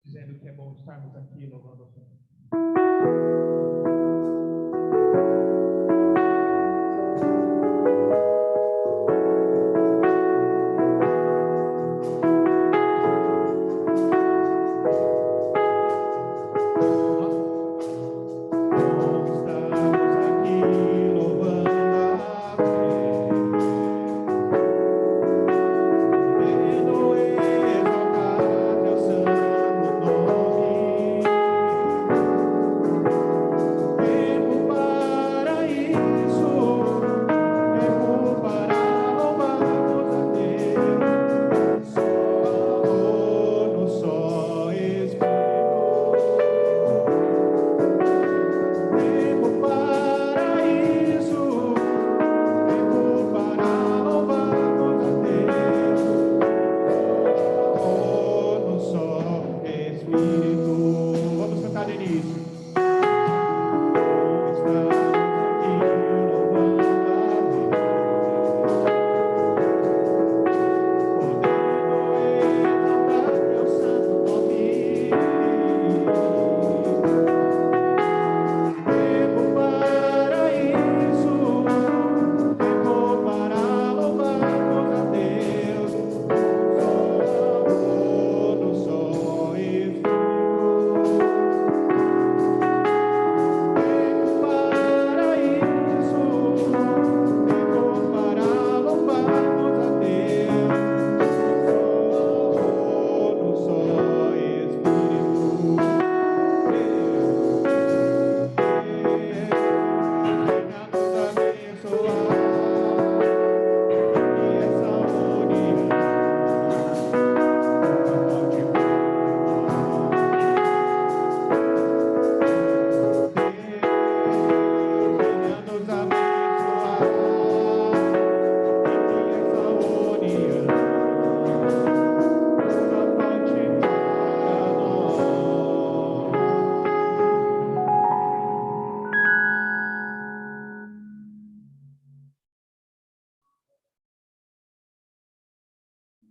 dizendo que é bom estarmos aqui louvando o Senhor.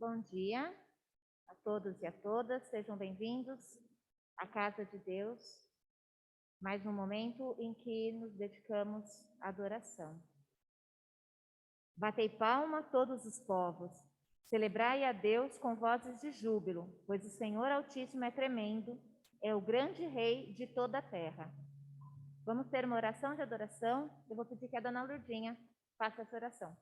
Bom dia a todos e a todas, sejam bem-vindos à Casa de Deus, mais um momento em que nos dedicamos à adoração. Batei palma todos os povos, celebrai a Deus com vozes de júbilo, pois o Senhor Altíssimo é tremendo, é o grande Rei de toda a terra. Vamos ter uma oração de adoração, eu vou pedir que a dona Lourdinha faça essa oração.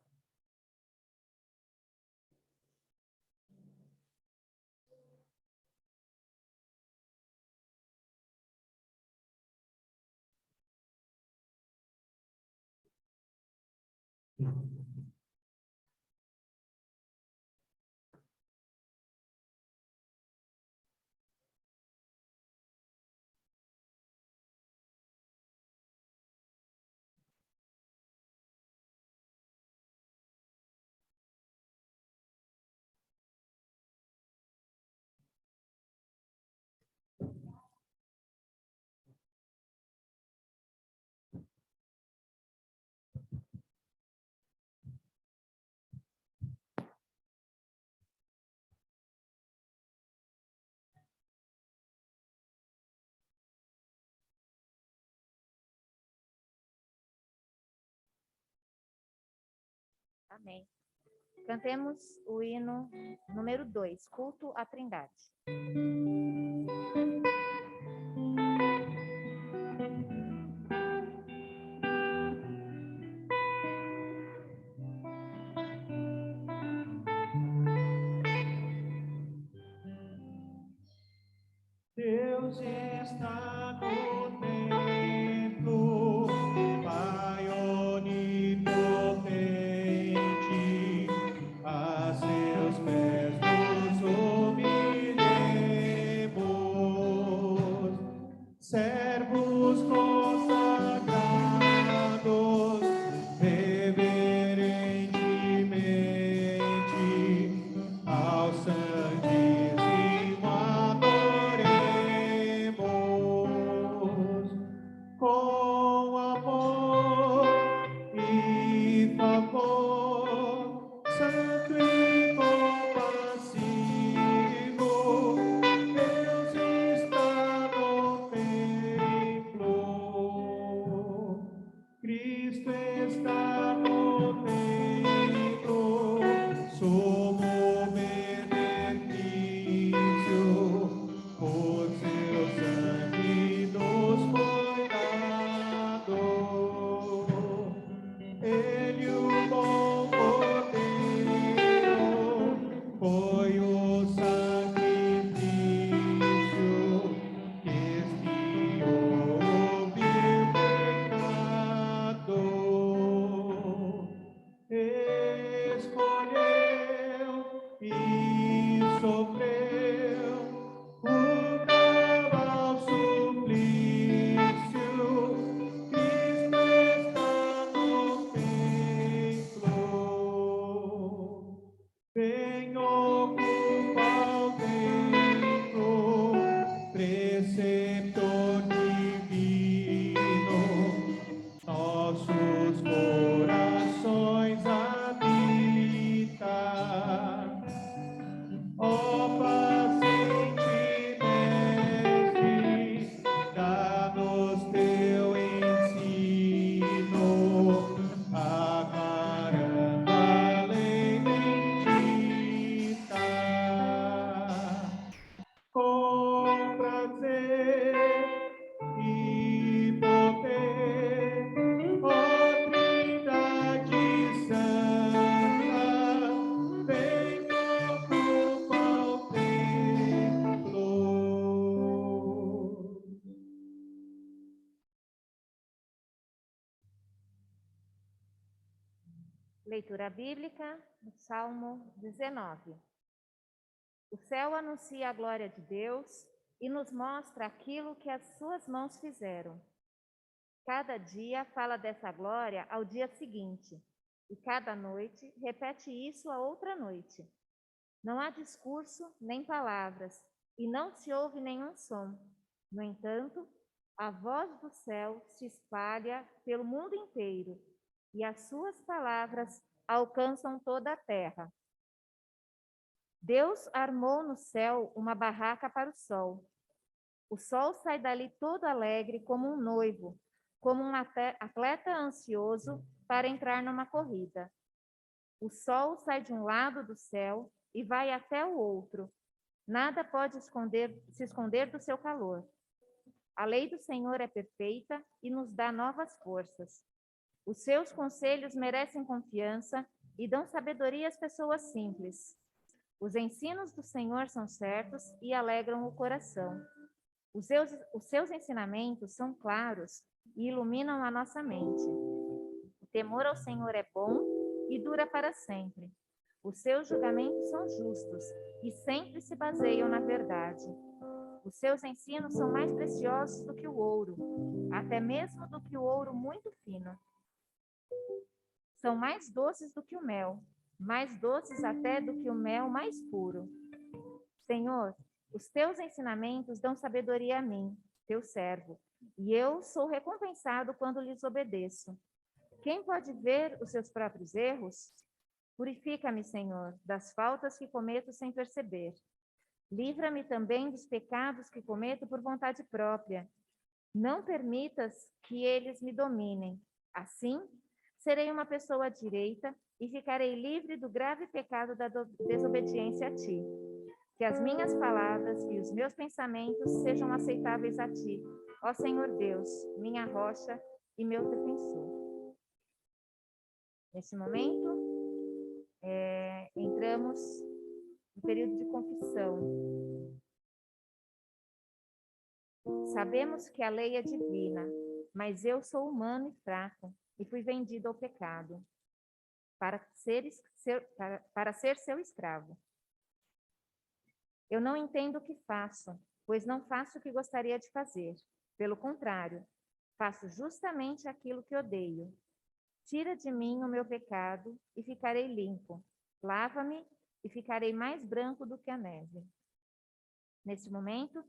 Amém. Cantemos o hino número 2, Culto à Trindade. Deus está no templo, Pai onipotente, a seus pés nos humilhemos. foi o sacrifício que expiou o vil pecado. Escolheu e sofreu o cruel suplício. Cristo está no templo. Vem ocupa o templo, preceptor divino, nossos corações habita. Ó paciente mestre, dá-nos teu ensino, aclarando a lei bendita. Com prazer e poder, ó Trindade Santa, vem ocupa o templo. Leitura bíblica, no Salmo 19. O céu anuncia a glória de Deus e nos mostra aquilo que as suas mãos fizeram. Cada dia fala dessa glória ao dia seguinte, e cada noite repete isso a outra noite. Não há discurso nem palavras, e não se ouve nenhum som. No entanto, a voz do céu se espalha pelo mundo inteiro, e as suas palavras alcançam toda a terra. Deus armou no céu uma barraca para o sol. O sol sai dali todo alegre como um noivo, como um atleta ansioso para entrar numa corrida. O sol sai de um lado do céu e vai até o outro. Nada pode se esconder do seu calor. A lei do Senhor é perfeita e nos dá novas forças. Os seus conselhos merecem confiança e dão sabedoria às pessoas simples. Os ensinos do Senhor são certos e alegram o coração. Os seus ensinamentos são claros e iluminam a nossa mente. O temor ao Senhor é bom e dura para sempre. Os seus julgamentos são justos e sempre se baseiam na verdade. Os seus ensinos são mais preciosos do que o ouro, até mesmo do que o ouro muito fino. São mais doces do que o mel, mais doces até do que o mel mais puro. Senhor, os teus ensinamentos dão sabedoria a mim, teu servo, e eu sou recompensado quando lhes obedeço. Quem pode ver os seus próprios erros? Purifica-me, Senhor, das faltas que cometo sem perceber. Livra-me também dos pecados que cometo por vontade própria. Não permitas que eles me dominem. Assim, serei uma pessoa direita e ficarei livre do grave pecado da desobediência a ti. Que as minhas palavras e os meus pensamentos sejam aceitáveis a ti, ó Senhor Deus, minha rocha e meu defensor. Nesse momento, entramos no período de confissão. Sabemos que a lei é divina, mas eu sou humano e fraco e fui vendido ao pecado para ser seu escravo. Eu não entendo o que faço, pois não faço o que gostaria de fazer. Pelo contrário, faço justamente aquilo que odeio. Tira de mim o meu pecado e ficarei limpo. Lava-me e ficarei mais branco do que a neve. Nesse momento,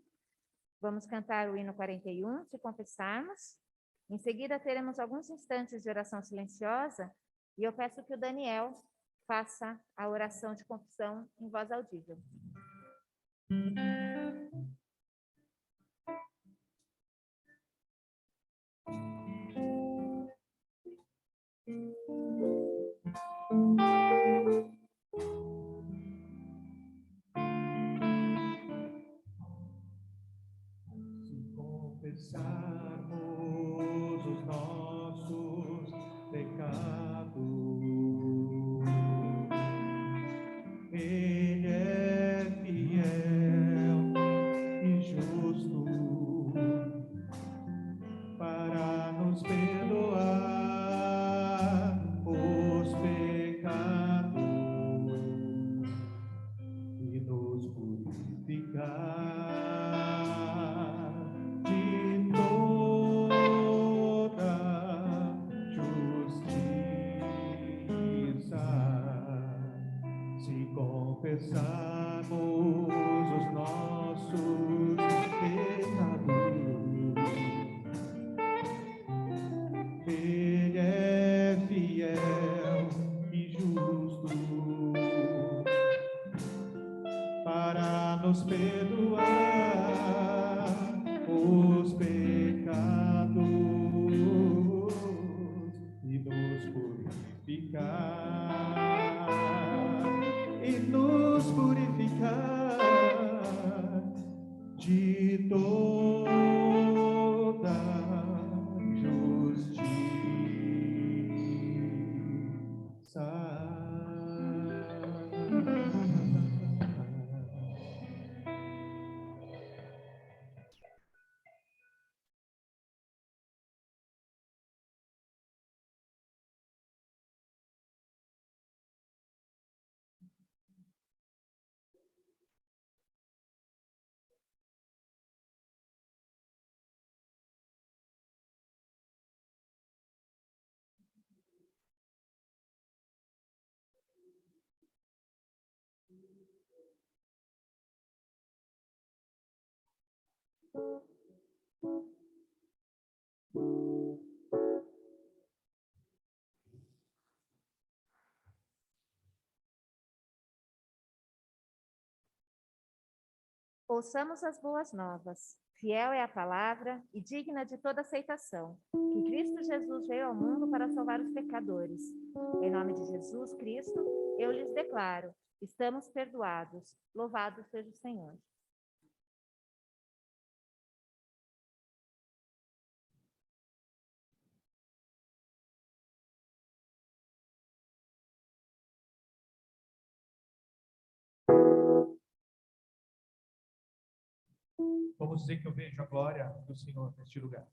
vamos cantar o hino 41, se confessarmos. Em seguida, teremos alguns instantes de oração silenciosa e eu peço que o Daniel faça a oração de confissão em voz audível. Se confessarmos os nossos pecados, Ele de toda justiça. Se confessarmos os nossos pecados, Ele é fiel e justo para nos perdoar os pecados e nos purificar de toda justiça. Ouçamos as boas novas. Fiel é a palavra e digna de toda aceitação, que Cristo Jesus veio ao mundo para salvar os pecadores. Em nome de Jesus Cristo, eu lhes declaro, estamos perdoados. Louvado seja o Senhor. Vamos dizer que eu vejo a glória do Senhor neste lugar.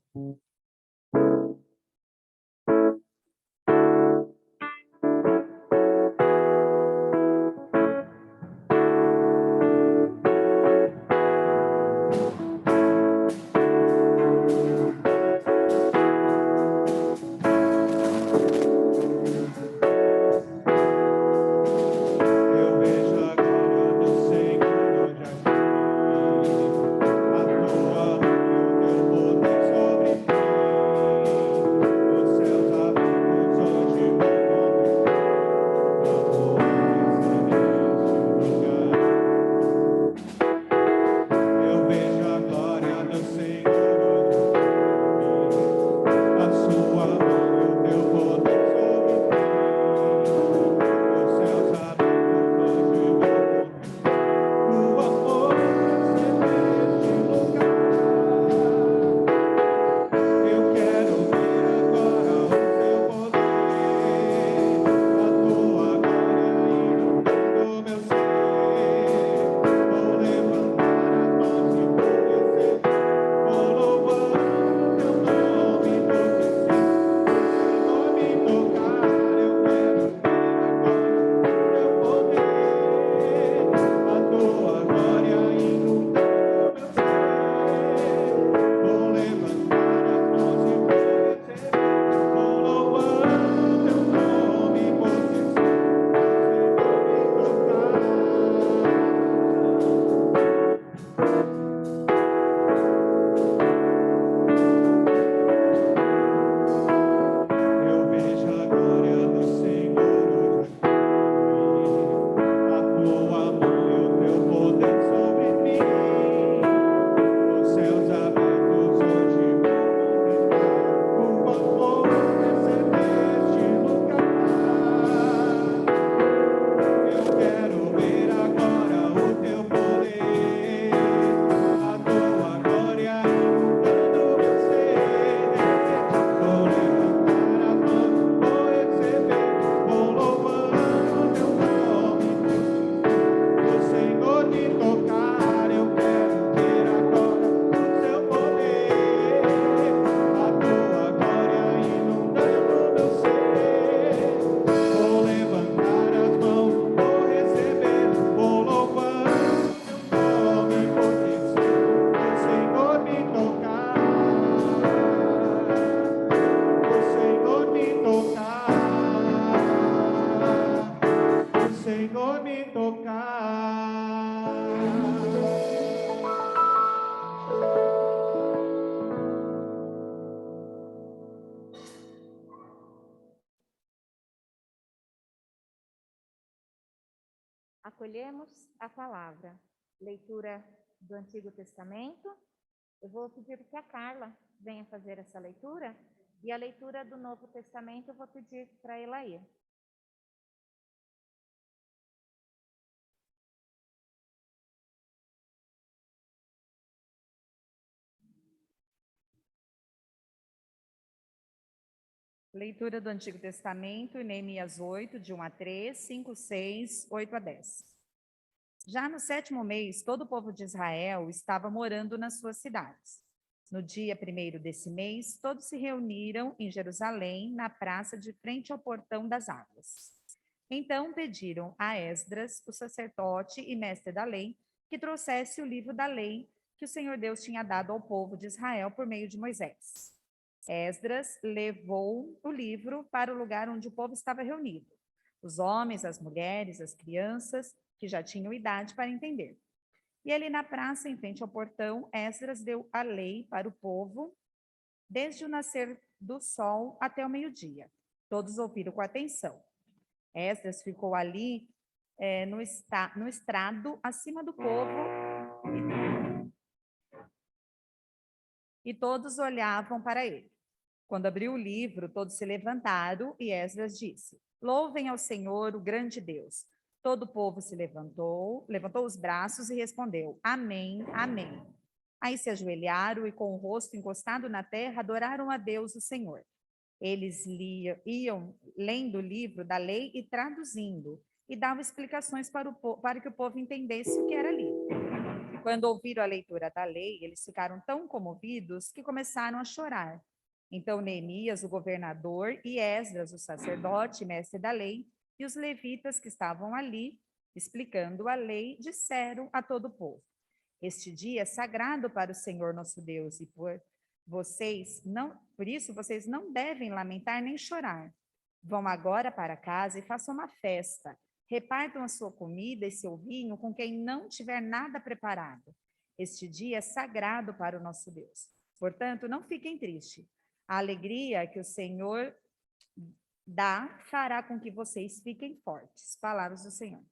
Eu vejo a glória do Senhor hoje aqui. A tua mão e o teu poder sobre mim. acolhemos a palavra. Leitura do Antigo Testamento. Eu vou pedir que a Carla venha fazer essa leitura. E a leitura do Novo Testamento eu vou pedir para a Elair. Leitura do Antigo Testamento, Neemias 8, de 1 a 3, 5, 6, 8 a 10. Já no 7º mês, todo o povo de Israel estava morando nas suas cidades. No dia 1º desse mês, todos se reuniram em Jerusalém, na praça de frente ao portão das águas. Então pediram a Esdras, o sacerdote e mestre da lei, que trouxesse o livro da lei que o Senhor Deus tinha dado ao povo de Israel por meio de Moisés. Esdras levou o livro para o lugar onde o povo estava reunido. Os homens, as mulheres, as crianças, que já tinham idade para entender. E ali na praça, em frente ao portão, Esdras deu a lei para o povo, desde o nascer do sol até o meio-dia. Todos ouviram com atenção. Esdras ficou ali no estrado, acima do povo, e todos olhavam para ele. Quando abriu o livro, todos se levantaram e Esdras disse: Louvem ao Senhor, o grande Deus. Todo o povo se levantou os braços e respondeu: Amém, amém. Aí se ajoelharam e, com o rosto encostado na terra, adoraram a Deus, o Senhor. Eles iam lendo o livro da lei e traduzindo, e davam explicações para que o povo entendesse o que era lido. Quando ouviram a leitura da lei, eles ficaram tão comovidos que começaram a chorar. Então Neemias, o governador, e Esdras, o sacerdote, mestre da lei, e os levitas que estavam ali, explicando a lei, disseram a todo o povo: Este dia é sagrado para o Senhor nosso Deus, e por isso vocês não devem lamentar nem chorar. Vão agora para casa e façam uma festa. Repartam a sua comida e seu vinho com quem não tiver nada preparado. Este dia é sagrado para o nosso Deus. Portanto, não fiquem tristes. A alegria que o Senhor dá fará com que vocês fiquem fortes. Palavras do Senhor.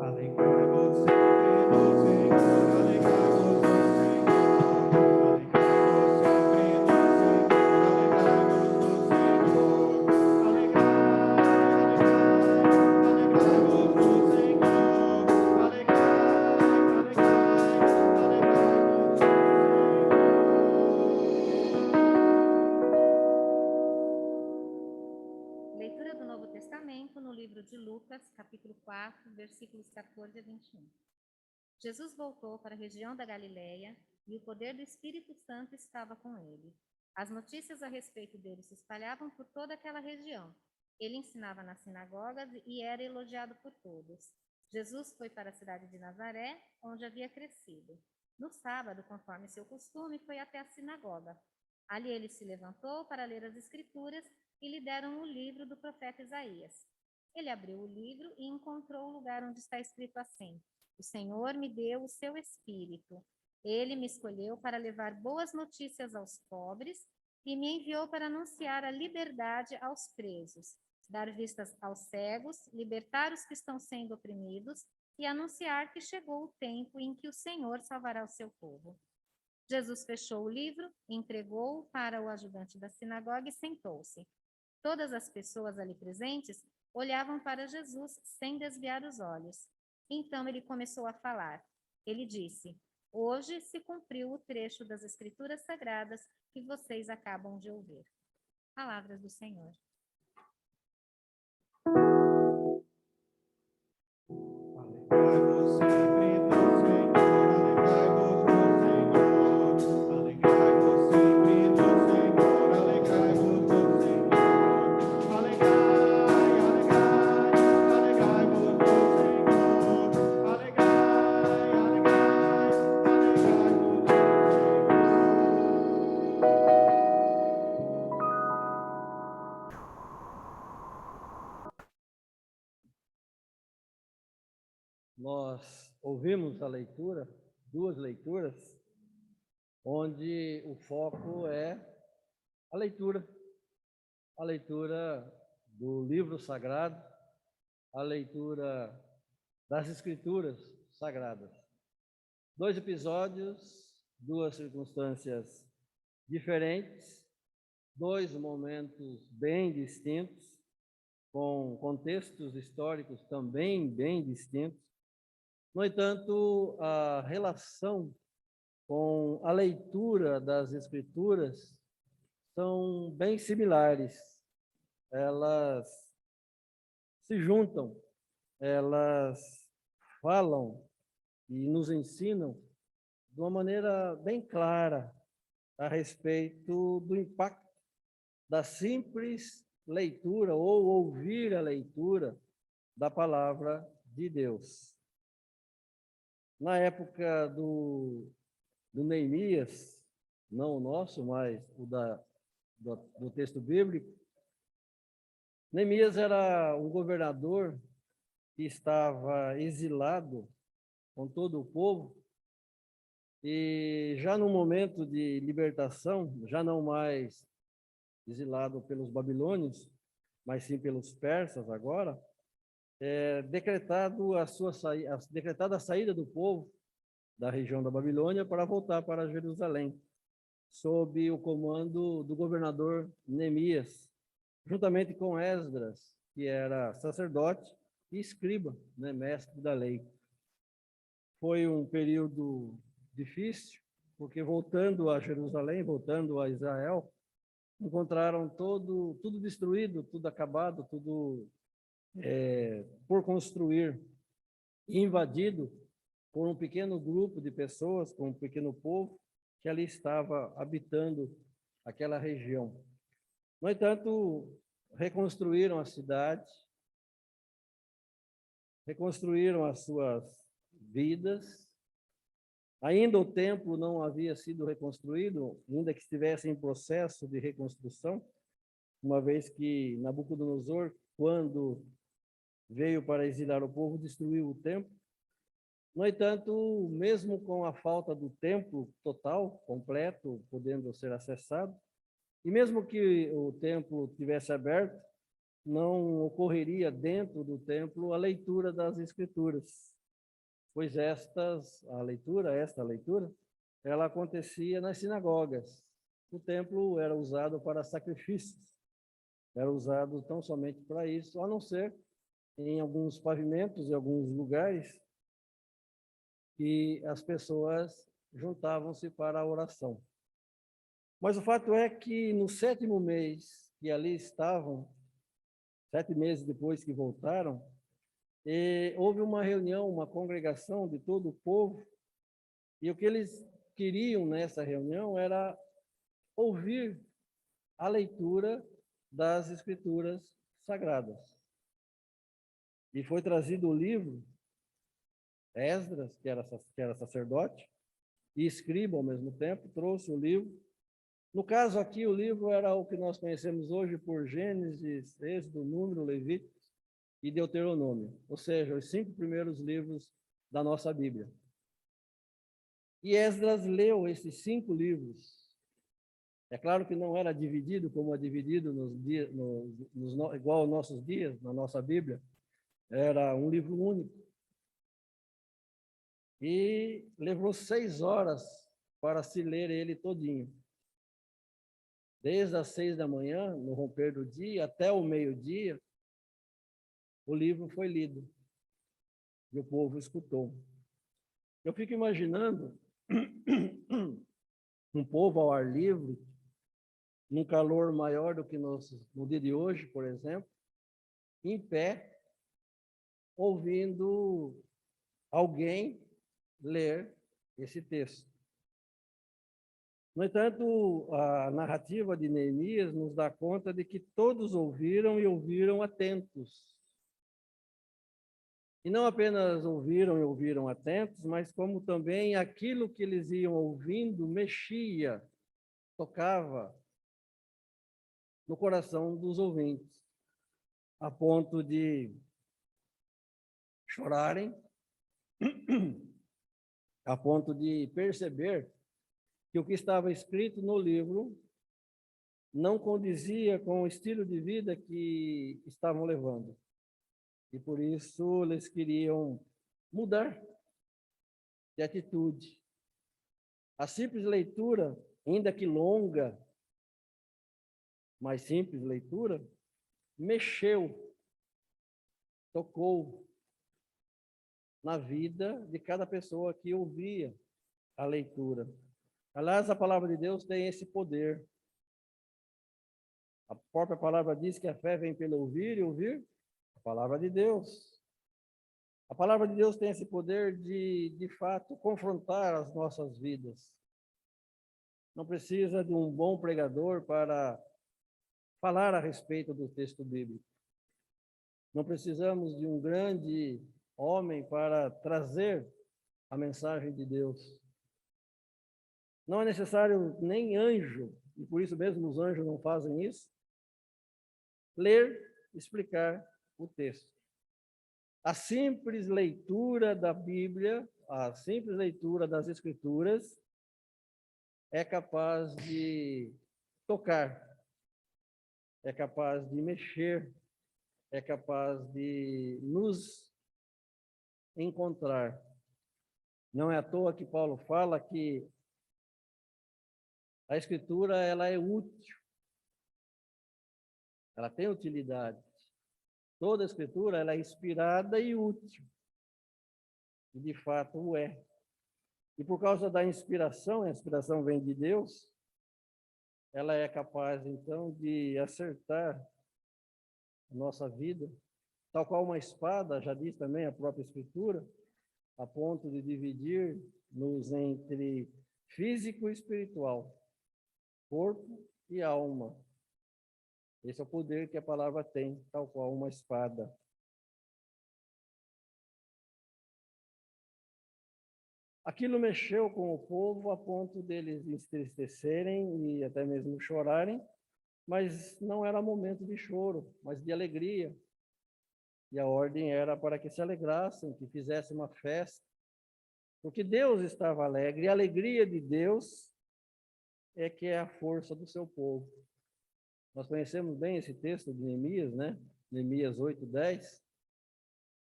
Alegrai-vos sempre no Senhor, alegrai-vos no Senhor, alegrai-vos sempre no Senhor, alegrai-vos no Senhor, alegrai-vos no Senhor. Leitura do Novo Testamento no livro de Lucas, capítulo 4, versículos 14 a 21. Jesus voltou para a região da Galileia e o poder do Espírito Santo estava com ele. As notícias a respeito dele se espalhavam por toda aquela região. Ele ensinava nas sinagogas e era elogiado por todos. Jesus foi para a cidade de Nazaré, onde havia crescido. No sábado, conforme seu costume, foi até a sinagoga. Ali ele se levantou para ler as Escrituras e lhe deram o livro do profeta Isaías. Ele abriu o livro e encontrou o lugar onde está escrito assim: O Senhor me deu o seu Espírito. Ele me escolheu para levar boas notícias aos pobres e me enviou para anunciar a liberdade aos presos, dar vistas aos cegos, libertar os que estão sendo oprimidos e anunciar que chegou o tempo em que o Senhor salvará o seu povo. Jesus fechou o livro, entregou-o para o ajudante da sinagoga e sentou-se. Todas as pessoas ali presentes olhavam para Jesus sem desviar os olhos. Então ele começou a falar. Ele disse: Hoje se cumpriu o trecho das Escrituras Sagradas que vocês acabam de ouvir. Palavras do Senhor. Alegrai-vos sempre no Senhor, alegrai-vos no Senhor, alegrai-vos sempre no Senhor, alegrai-vos no Senhor, alegrai-vos no Senhor, alegrai-vos no Nós ouvimos a leitura duas leituras, onde o foco é a leitura do livro sagrado, a leitura das escrituras sagradas. Dois episódios, duas circunstâncias diferentes, dois momentos bem distintos, com contextos históricos também bem distintos. No entanto, a relação com a leitura das Escrituras são bem similares. Elas se juntam, elas falam e nos ensinam de uma maneira bem clara a respeito do impacto da simples leitura ou ouvir a leitura da palavra de Deus. Na época do Neemias, não o nosso, mas o do texto bíblico, Neemias era um governador que estava exilado com todo o povo, e já no momento de libertação, já não mais exilado pelos babilônios, mas sim pelos persas agora, decretada a saída do povo da região da Babilônia para voltar para Jerusalém, sob o comando do governador Neemias, juntamente com Esdras, que era sacerdote e escriba, né, mestre da lei. Foi um período difícil, porque voltando a Jerusalém, voltando a Israel, encontraram tudo destruído, tudo acabado, tudo por construir, invadido por um pequeno grupo de pessoas, por um pequeno povo que ali estava habitando aquela região. No entanto, reconstruíram a cidade, reconstruíram as suas vidas. Ainda o templo não havia sido reconstruído, ainda que estivesse em processo de reconstrução, uma vez que Nabucodonosor, quando veio para exilar o povo, destruiu o templo. No entanto, mesmo com a falta do templo total, completo, podendo ser acessado, e mesmo que o templo tivesse aberto, não ocorreria dentro do templo a leitura das Escrituras, pois esta leitura, ela acontecia nas sinagogas. O templo era usado para sacrifícios, era usado tão somente para isso, a não ser em alguns pavimentos, em alguns lugares, que as pessoas juntavam-se para a oração. Mas o fato é que no 7º mês que ali estavam, 7 meses depois que voltaram, houve uma reunião, uma congregação de todo o povo, e o que eles queriam nessa reunião era ouvir a leitura das Escrituras Sagradas. E foi trazido o livro, Esdras, que era sacerdote, e escriba ao mesmo tempo, trouxe o livro. No caso aqui, o livro era o que nós conhecemos hoje por Gênesis, Êxodo, Número, Levítico e Deuteronômio, ou seja, os 5 primeiros livros da nossa Bíblia. E Esdras leu esses 5 livros. É claro que não era dividido como é dividido igual aos nossos dias, na nossa Bíblia. Era um livro único. E levou 6 horas para se ler ele todinho. Desde as 6 da manhã, no romper do dia, até o meio-dia, o livro foi lido. E o povo escutou. Eu fico imaginando um povo ao ar livre, num calor maior do que no dia de hoje, por exemplo, em pé, ouvindo alguém ler esse texto. No entanto, a narrativa de Neemias nos dá conta de que todos ouviram e ouviram atentos. E não apenas ouviram e ouviram atentos, mas como também aquilo que eles iam ouvindo mexia, tocava no coração dos ouvintes, a ponto de chorarem, a ponto de perceber que o que estava escrito no livro não condizia com o estilo de vida que estavam levando. E por isso eles queriam mudar de atitude. A simples leitura, ainda que longa, mas simples leitura, mexeu, tocou na vida de cada pessoa que ouvia a leitura. Aliás, a palavra de Deus tem esse poder. A própria palavra diz que a fé vem pelo ouvir e ouvir a palavra de Deus. A palavra de Deus tem esse poder de fato, confrontar as nossas vidas. Não precisa de um bom pregador para falar a respeito do texto bíblico. Não precisamos de um grande homem para trazer a mensagem de Deus. Não é necessário nem anjo, e por isso mesmo os anjos não fazem isso, ler, explicar o texto. A simples leitura da Bíblia, a simples leitura das Escrituras, é capaz de tocar, é capaz de mexer, é capaz de nos encontrar. Não é à toa que Paulo fala que a Escritura ela é útil, ela tem utilidade. Toda a Escritura ela é inspirada e útil, e de fato o é. E por causa da inspiração, a inspiração vem de Deus, ela é capaz, então, de acertar a nossa vida, tal qual uma espada, já diz também a própria Escritura, a ponto de dividir-nos entre físico e espiritual, corpo e alma. Esse é o poder que a palavra tem, tal qual uma espada. Aquilo mexeu com o povo a ponto deles entristecerem e até mesmo chorarem, mas não era momento de choro, mas de alegria. E a ordem era para que se alegrassem, que fizessem uma festa, porque Deus estava alegre, e a alegria de Deus é que é a força do seu povo. Nós conhecemos bem esse texto de Neemias, né? Neemias 8:10.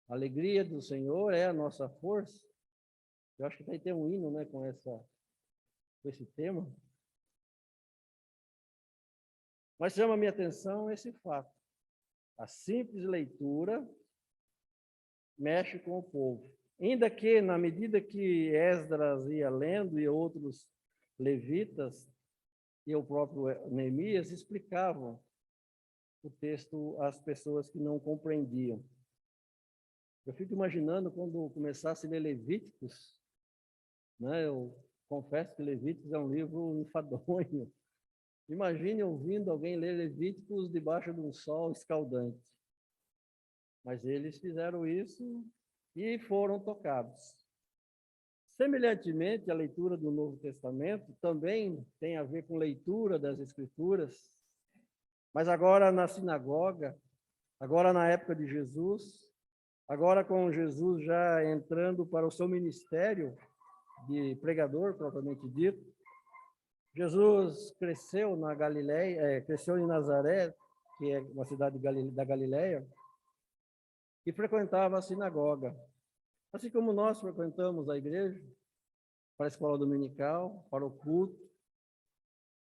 A alegria do Senhor é a nossa força. Eu acho que tem um hino, né, com esse tema. Mas chama a minha atenção esse fato. A simples leitura mexe com o povo. Ainda que, na medida que Esdras ia lendo e outros levitas e o próprio Neemias explicavam o texto às pessoas que não compreendiam. Eu fico imaginando quando começasse a ler Levíticos, né? Eu confesso que Levíticos é um livro enfadonho. Imagine ouvindo alguém ler Levíticos debaixo de um sol escaldante. Mas eles fizeram isso e foram tocados. Semelhantemente, a leitura do Novo Testamento também tem a ver com leitura das Escrituras, mas agora na sinagoga, agora na época de Jesus, agora com Jesus já entrando para o seu ministério de pregador, propriamente dito. Jesus cresceu na Galileia, cresceu em Nazaré, que é uma cidade da Galileia, e frequentava a sinagoga. Assim como nós frequentamos a igreja, para a escola dominical, para o culto,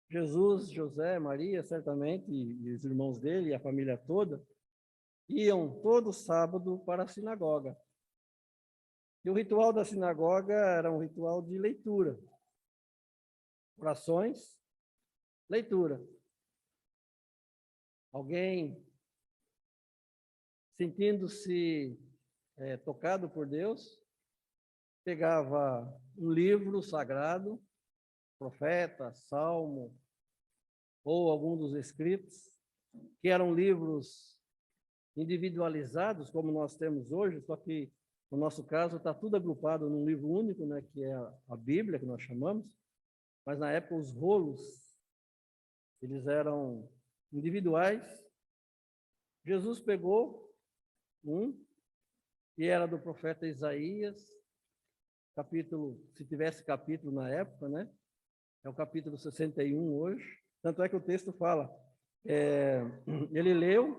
Jesus, José, Maria, certamente, e os irmãos dele, e a família toda, iam todo sábado para a sinagoga. E o ritual da sinagoga era um ritual de leitura. Orações, leitura. Alguém sentindo-se tocado por Deus, pegava um livro sagrado, profeta, salmo, ou algum dos escritos, que eram livros individualizados, como nós temos hoje, só que, no nosso caso, está tudo agrupado num livro único, né, que é a Bíblia, que nós chamamos, mas na época os rolos, eles eram individuais. Jesus pegou um, que era do profeta Isaías, capítulo, se tivesse capítulo na época, né? É o capítulo 61 hoje. Tanto é que o texto fala, ele leu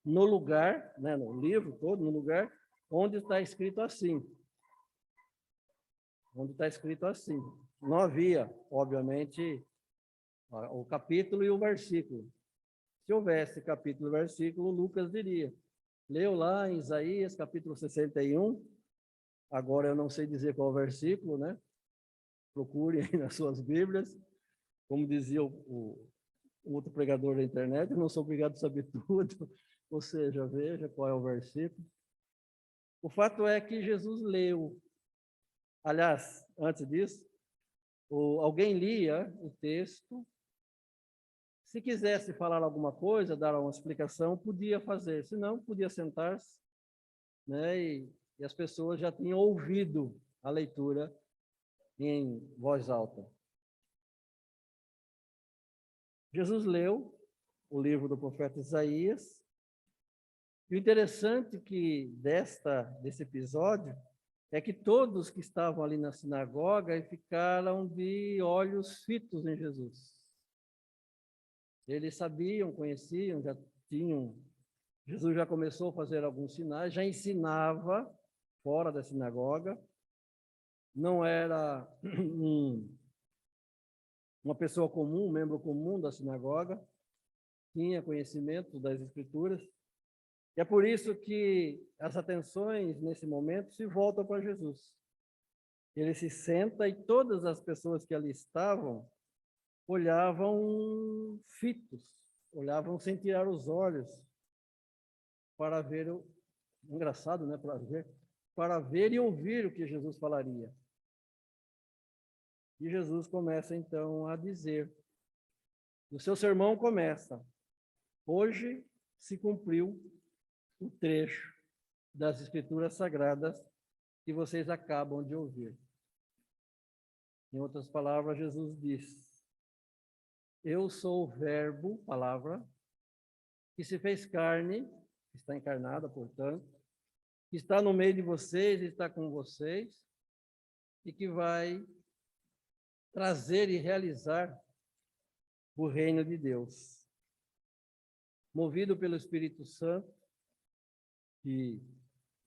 no lugar, né, no livro todo, no lugar onde está escrito assim. Onde está escrito assim. Não havia, obviamente, o capítulo e o versículo. Se houvesse capítulo e versículo, Lucas diria. Leu lá em Isaías, capítulo 61. Agora eu não sei dizer qual versículo, né? Procure aí nas suas Bíblias. Como dizia o outro pregador da internet, eu não sou obrigado a saber tudo. Ou seja, veja qual é o versículo. O fato é que Jesus leu. Aliás, antes disso, alguém lia o texto. Se quisesse falar alguma coisa, dar uma explicação, podia fazer. Se não, podia sentar-se, né? E as pessoas já tinham ouvido a leitura em voz alta. Jesus leu o livro do profeta Isaías. E o interessante desse episódio é que todos que estavam ali na sinagoga ficaram de olhos fitos em Jesus. Eles sabiam, conheciam, já tinham. Jesus já começou a fazer alguns sinais, já ensinava fora da sinagoga. Não era uma pessoa comum, um membro comum da sinagoga, tinha conhecimento das Escrituras. E é por isso que as atenções, nesse momento, se voltam para Jesus. Ele se senta e todas as pessoas que ali estavam olhavam fitos, olhavam sem tirar os olhos para ver engraçado, né, para ver e ouvir o que Jesus falaria. E Jesus começa então a dizer, o seu sermão começa, hoje se cumpriu o trecho das Escrituras Sagradas que vocês acabam de ouvir. Em outras palavras, Jesus diz, eu sou o verbo, palavra, que se fez carne, está encarnada, portanto, que está no meio de vocês, está com vocês, e que vai trazer e realizar o reino de Deus. Movido pelo Espírito Santo, que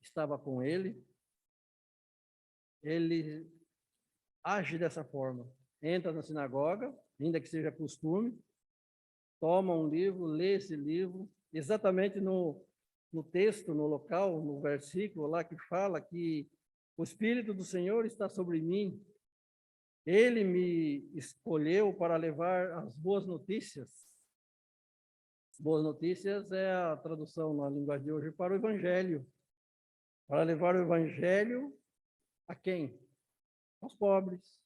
estava com ele age dessa forma. Entra na sinagoga, ainda que seja costume, toma um livro, lê esse livro, exatamente no texto, no local, no versículo lá que fala que o Espírito do Senhor está sobre mim. Ele me escolheu para levar as boas notícias. Boas notícias é a tradução na linguagem de hoje para o Evangelho. Para levar o Evangelho a quem? Aos pobres.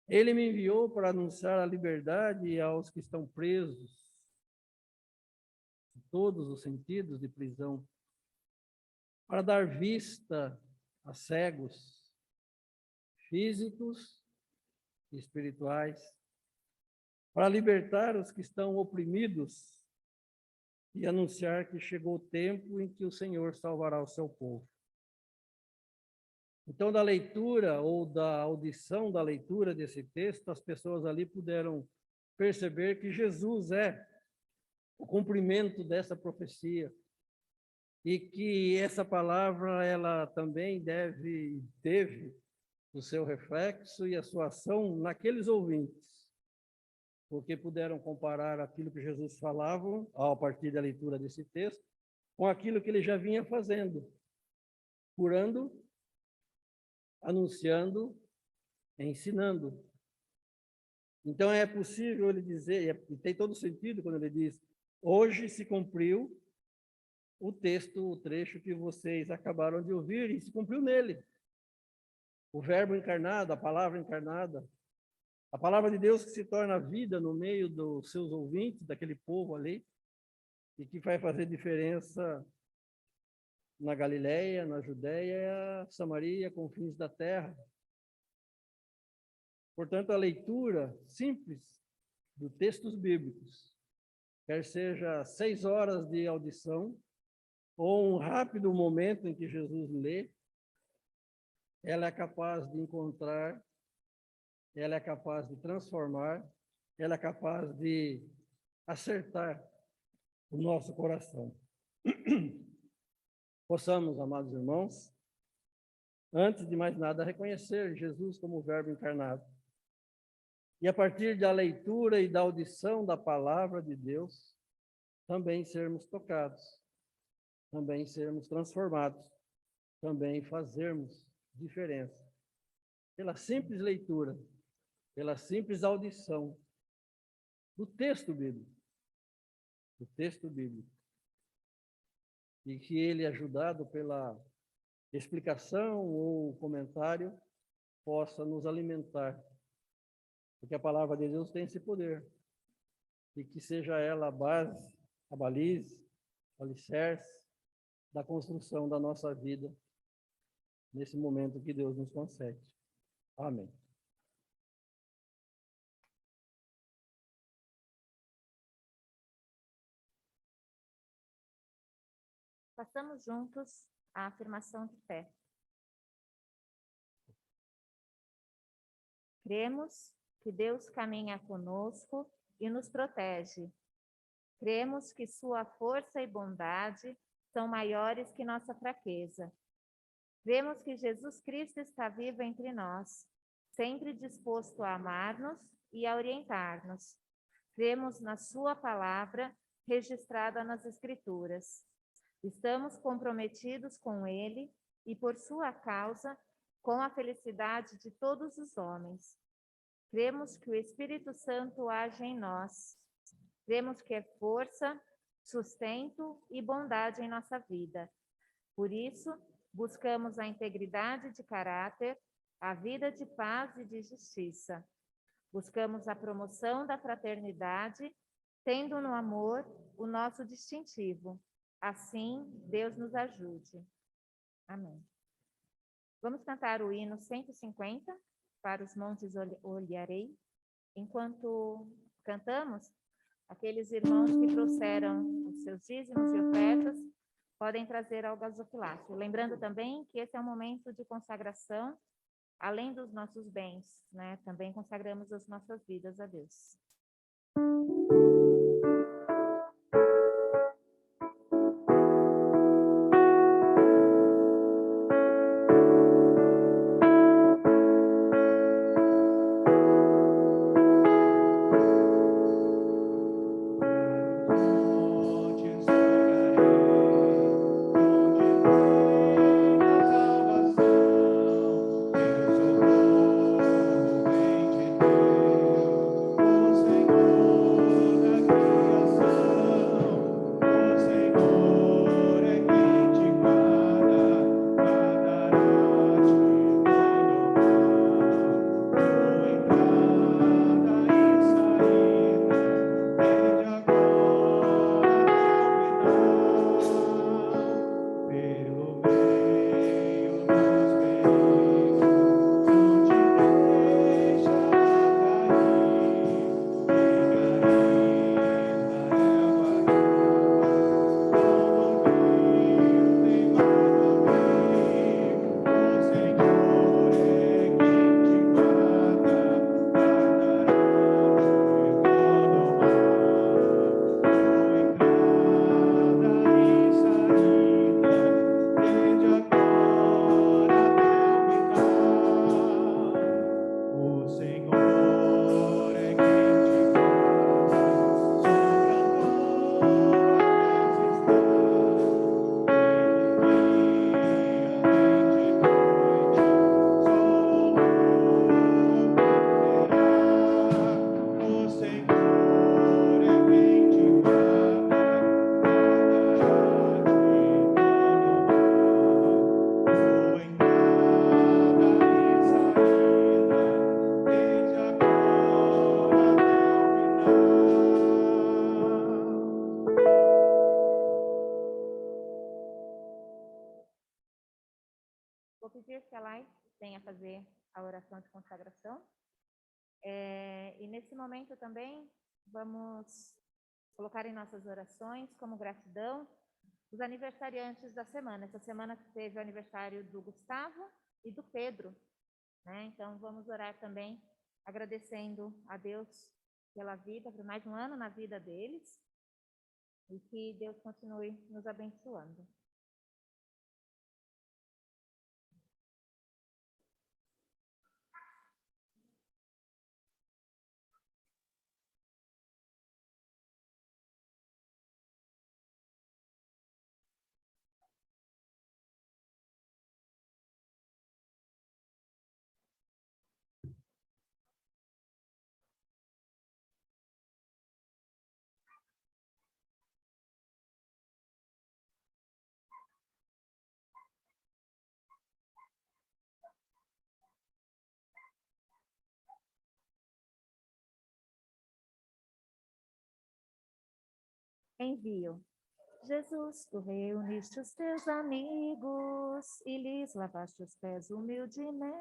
Ele me enviou para anunciar a liberdade aos que estão presos, em todos os sentidos de prisão, para dar vista a cegos, físicos e espirituais, para libertar os que estão oprimidos e anunciar que chegou o tempo em que o Senhor salvará o seu povo. Então, da leitura ou da audição da leitura desse texto, as pessoas ali puderam perceber que Jesus é o cumprimento dessa profecia e que essa palavra ela também teve o seu reflexo e a sua ação naqueles ouvintes, porque puderam comparar aquilo que Jesus falava a partir da leitura desse texto com aquilo que ele já vinha fazendo, curando, anunciando, ensinando. Então é possível ele dizer, e tem todo sentido quando ele diz, hoje se cumpriu o texto, o trecho que vocês acabaram de ouvir, e se cumpriu nele. O verbo encarnado, a palavra encarnada, a palavra de Deus que se torna vida no meio dos seus ouvintes, daquele povo ali, e que vai fazer diferença na Galileia, na Judéia, Samaria, confins da terra. Portanto, a leitura simples dos textos bíblicos, quer seja 6 horas de audição, ou um rápido momento em que Jesus lê, ela é capaz de encontrar, ela é capaz de transformar, ela é capaz de acertar o nosso coração. Possamos, amados irmãos, antes de mais nada, reconhecer Jesus como o Verbo encarnado. E a partir da leitura e da audição da palavra de Deus, também sermos tocados, também sermos transformados, também fazermos diferença. Pela simples leitura, pela simples audição do texto bíblico. Do texto bíblico. E que ele, ajudado pela explicação ou comentário, possa nos alimentar. Porque a palavra de Deus tem esse poder. E que seja ela a base, a baliza, o alicerce da construção da nossa vida nesse momento que Deus nos concede. Amém. Façamos juntos a afirmação de fé. Cremos que Deus caminha conosco e nos protege. Cremos que sua força e bondade são maiores que nossa fraqueza. Cremos que Jesus Cristo está vivo entre nós, sempre disposto a amar-nos e a orientar-nos. Cremos na sua palavra, registrada nas Escrituras. Estamos comprometidos com ele e, por sua causa, com a felicidade de todos os homens. Cremos que o Espírito Santo age em nós. Cremos que é força, sustento e bondade em nossa vida. Por isso, buscamos a integridade de caráter, a vida de paz e de justiça. Buscamos a promoção da fraternidade, tendo no amor o nosso distintivo. Assim, Deus nos ajude. Amém. Vamos cantar o hino 150, para os montes olharei. Enquanto cantamos, aqueles irmãos que trouxeram os seus dízimos e ofertas podem trazer ao gasofilácio. Lembrando também que esse é um momento de consagração, além dos nossos bens, né? Também consagramos as nossas vidas a Deus. Vou pedir que a Lai venha fazer a oração de consagração. E nesse momento também vamos colocar em nossas orações como gratidão os aniversariantes da semana. Essa semana teve o aniversário do Gustavo, e do Pedro, né? Então, vamos orar também, agradecendo a Deus pela vida, por mais um ano na vida deles, e que Deus continue nos abençoando. Envio. Jesus, tu reuniste os teus amigos e lhes lavaste os pés humildemente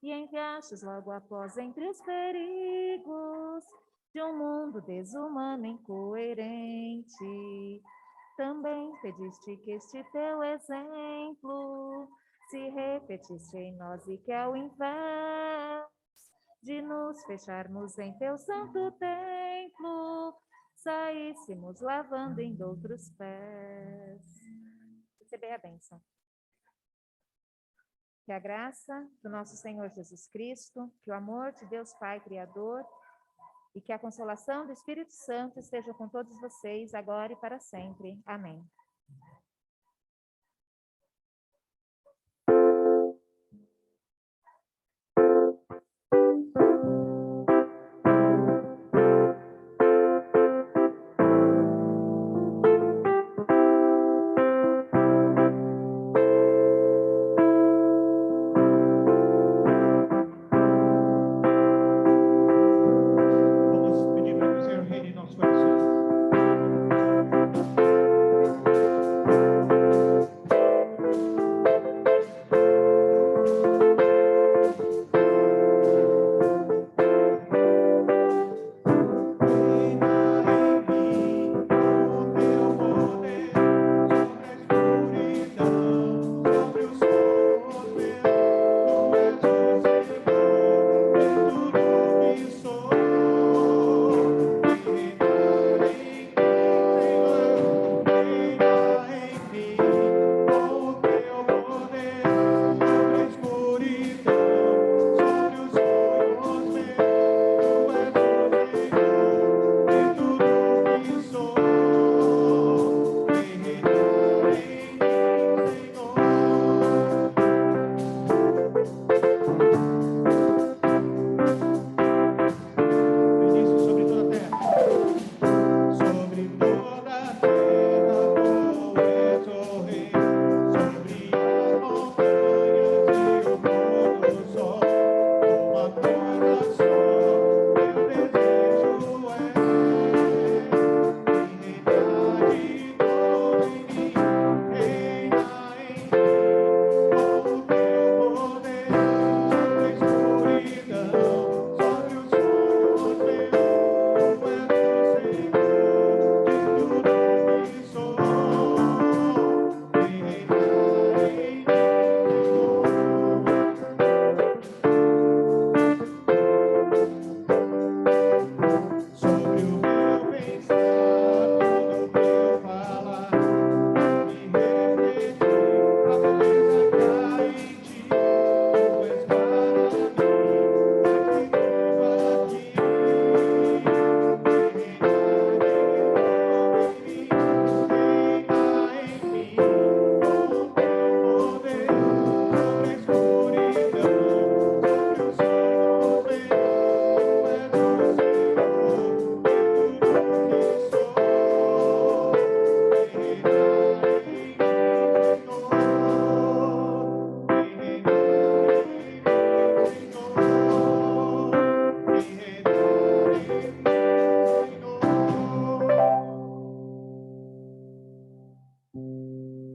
e enviastes logo após entre os perigos de um mundo desumano e incoerente. Também pediste que este teu exemplo se repetisse em nós e que ao invés de nos fecharmos em teu santo templo, saíssemos lavando em outros pés. Receber a bênção. Que a graça do nosso Senhor Jesus Cristo, que o amor de Deus Pai Criador e que a consolação do Espírito Santo esteja com todos vocês agora e para sempre. Amém.